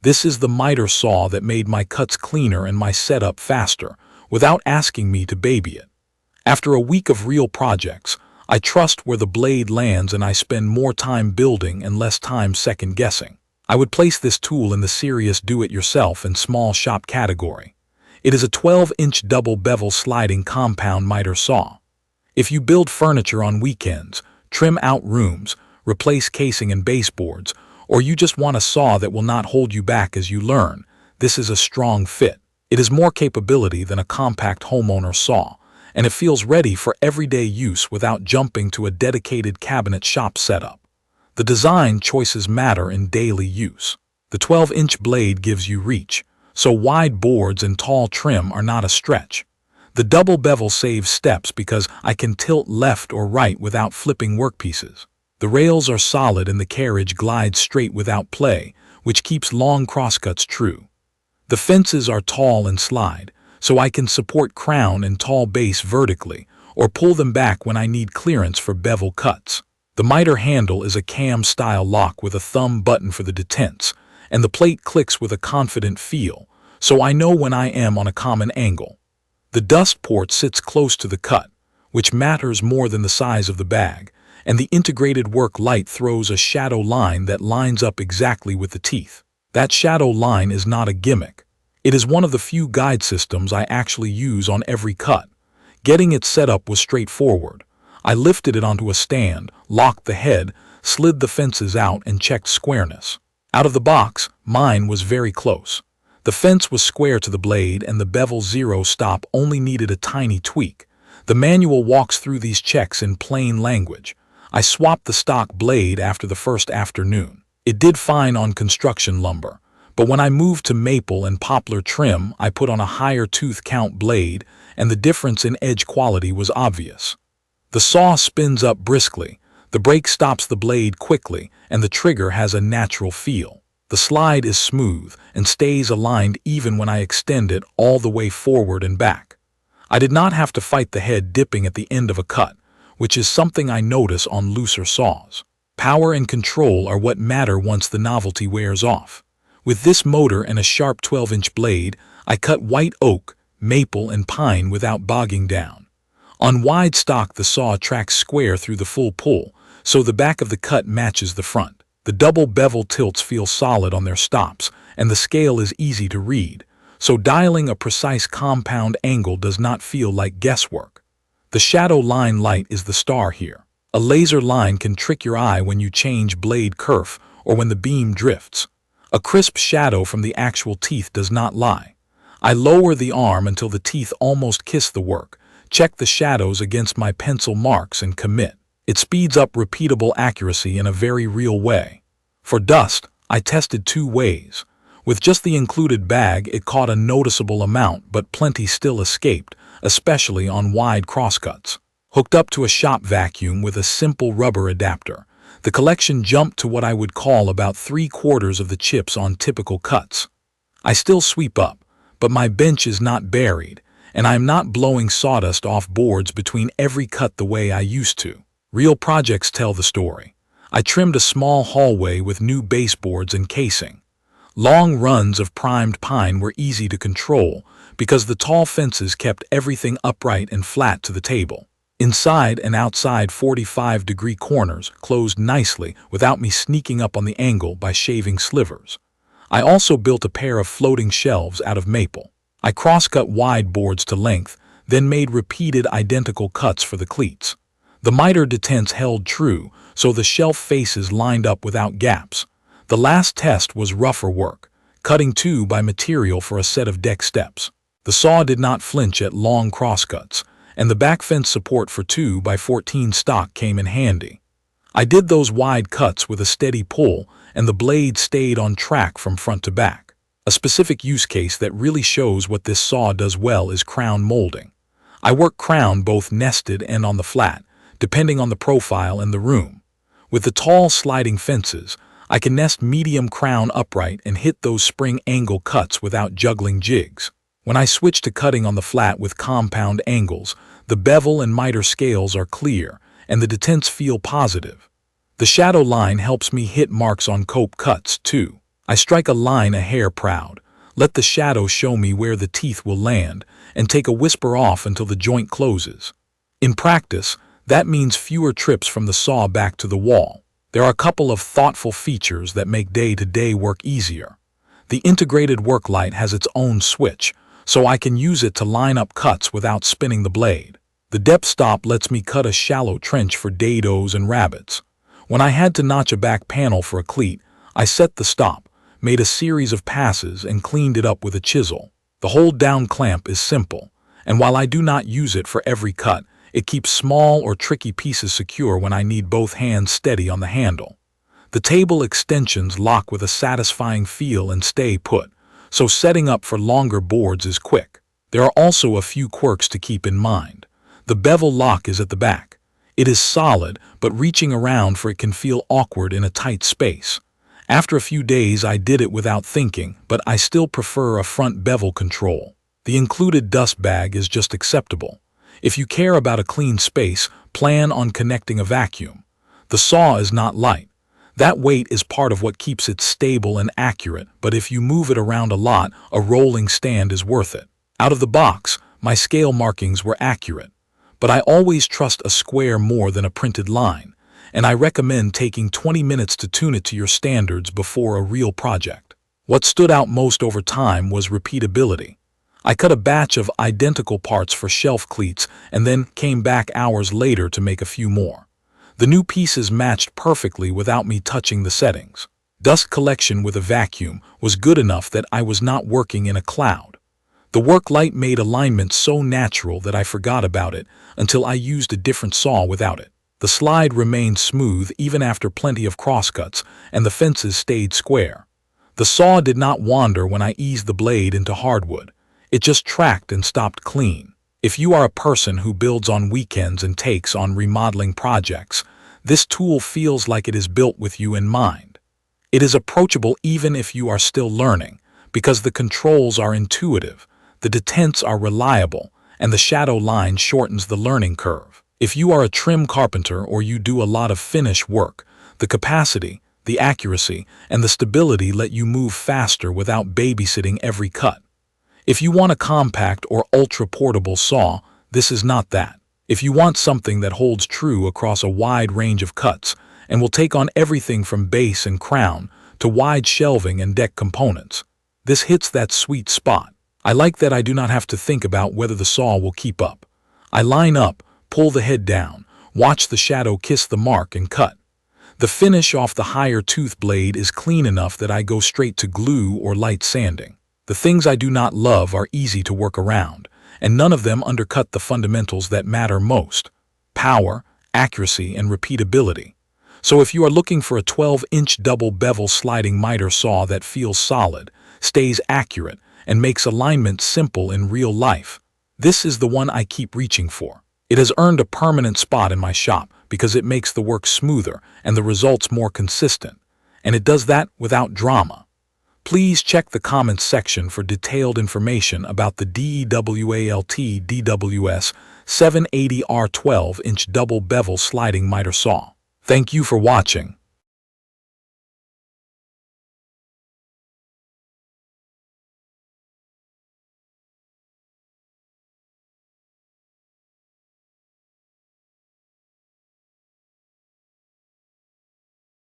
This is the miter saw that made my cuts cleaner and my setup faster, without asking me to baby it. After a week of real projects, I trust where the blade lands and I spend more time building and less time second-guessing. I would place this tool in the serious do-it-yourself and small shop category. It is a 12-inch double bevel sliding compound miter saw. If you build furniture on weekends, trim out rooms, replace casing and baseboards, or you just want a saw that will not hold you back as you learn, this is a strong fit. It has more capability than a compact homeowner saw, and it feels ready for everyday use without jumping to a dedicated cabinet shop setup. The design choices matter in daily use. The 12-inch blade gives you reach, so wide boards and tall trim are not a stretch. The double bevel saves steps because I can tilt left or right without flipping workpieces. The rails are solid and the carriage glides straight without play, which keeps long crosscuts true. The fences are tall and slide, so I can support crown and tall base vertically, or pull them back when I need clearance for bevel cuts. The miter handle is a cam-style lock with a thumb button for the detents, and the plate clicks with a confident feel, so I know when I am on a common angle. The dust port sits close to the cut, which matters more than the size of the bag, and the integrated work light throws a shadow line that lines up exactly with the teeth. That shadow line is not a gimmick. It is one of the few guide systems I actually use on every cut. Getting it set up was straightforward. I lifted it onto a stand, locked the head, slid the fences out, and checked squareness. Out of the box, mine was very close. The fence was square to the blade and the bevel zero stop only needed a tiny tweak. The manual walks through these checks in plain language. I swapped the stock blade after the first afternoon. It did fine on construction lumber, but when I moved to maple and poplar trim, I put on a higher tooth count blade, and the difference in edge quality was obvious. The saw spins up briskly, the brake stops the blade quickly, and the trigger has a natural feel. The slide is smooth and stays aligned even when I extend it all the way forward and back. I did not have to fight the head dipping at the end of a cut, which is something I notice on looser saws. Power and control are what matter once the novelty wears off. With this motor and a sharp 12-inch blade, I cut white oak, maple, and pine without bogging down. On wide stock, the saw tracks square through the full pull, so the back of the cut matches the front. The double bevel tilts feel solid on their stops, and the scale is easy to read, so dialing a precise compound angle does not feel like guesswork. The shadow line light is the star here. A laser line can trick your eye when you change blade kerf or when the beam drifts. A crisp shadow from the actual teeth does not lie. I lower the arm until the teeth almost kiss the work, check the shadows against my pencil marks, and commit. It speeds up repeatable accuracy in a very real way. For dust, I tested two ways. With just the included bag, it caught a noticeable amount, but plenty still escaped, especially on wide crosscuts. Hooked up to a shop vacuum with a simple rubber adapter, the collection jumped to what I would call about 3/4 of the chips on typical cuts. I still sweep up, but my bench is not buried, and I am not blowing sawdust off boards between every cut the way I used to. Real projects tell the story. I trimmed a small hallway with new baseboards and casing. Long runs of primed pine were easy to control because the tall fences kept everything upright and flat to the table. Inside and outside 45-degree corners closed nicely without me sneaking up on the angle by shaving slivers. I also built a pair of floating shelves out of maple. I cross-cut wide boards to length, then made repeated identical cuts for the cleats. The miter detents held true, so the shelf faces lined up without gaps. The last test was rougher work, cutting 2 by material for a set of deck steps. The saw did not flinch at long crosscuts, and the back fence support for 2 by 14 stock came in handy. I did those wide cuts with a steady pull, and the blade stayed on track from front to back. A specific use case that really shows what this saw does well is crown molding. I work crown both nested and on the flat, depending on the profile and the room. With the tall sliding fences, I can nest medium crown upright and hit those spring angle cuts without juggling jigs. When I switch to cutting on the flat with compound angles, the bevel and miter scales are clear, and the detents feel positive. The shadow line helps me hit marks on cope cuts, too. I strike a line a hair proud, let the shadow show me where the teeth will land, and take a whisper off until the joint closes. In practice, that means fewer trips from the saw back to the wall. There are a couple of thoughtful features that make day-to-day work easier. The integrated work light has its own switch, so I can use it to line up cuts without spinning the blade. The depth stop lets me cut a shallow trench for dados and rabbits. When I had to notch a back panel for a cleat, I set the stop, made a series of passes, and cleaned it up with a chisel. The hold-down clamp is simple, and while I do not use it for every cut, it keeps small or tricky pieces secure when I need both hands steady on the handle. The table extensions lock with a satisfying feel and stay put, so setting up for longer boards is quick. There are also a few quirks to keep in mind. The bevel lock is at the back. It is solid, but reaching around for it can feel awkward in a tight space. After a few days I did it without thinking, but I still prefer a front bevel control. The included dust bag is just acceptable. If you care about a clean space, plan on connecting a vacuum. The saw is not light. That weight is part of what keeps it stable and accurate, but if you move it around a lot, a rolling stand is worth it. Out of the box, my scale markings were accurate, but I always trust a square more than a printed line, and I recommend taking 20 minutes to tune it to your standards before a real project. What stood out most over time was repeatability. I cut a batch of identical parts for shelf cleats and then came back hours later to make a few more. The new pieces matched perfectly without me touching the settings. Dust collection with a vacuum was good enough that I was not working in a cloud. The work light made alignment so natural that I forgot about it until I used a different saw without it. The slide remained smooth even after plenty of crosscuts, and the fences stayed square. The saw did not wander when I eased the blade into hardwood. It just tracked and stopped clean. If you are a person who builds on weekends and takes on remodeling projects, this tool feels like it is built with you in mind. It is approachable even if you are still learning, because the controls are intuitive, the detents are reliable, and the shadow line shortens the learning curve. If you are a trim carpenter or you do a lot of finish work, the capacity, the accuracy, and the stability let you move faster without babysitting every cut. If you want a compact or ultra-portable saw, this is not that. If you want something that holds true across a wide range of cuts and will take on everything from base and crown to wide shelving and deck components, this hits that sweet spot. I like that I do not have to think about whether the saw will keep up. I line up, pull the head down, watch the shadow kiss the mark, and cut. The finish off the higher tooth blade is clean enough that I go straight to glue or light sanding. The things I do not love are easy to work around, and none of them undercut the fundamentals that matter most: power, accuracy, and repeatability. So if you are looking for a 12-inch double bevel sliding miter saw that feels solid, stays accurate, and makes alignment simple in real life, this is the one I keep reaching for. It has earned a permanent spot in my shop because it makes the work smoother and the results more consistent, and it does that without drama. Please check the comments section for detailed information about the DEWALT DWS780R 12-inch double bevel sliding miter saw. Thank you for watching.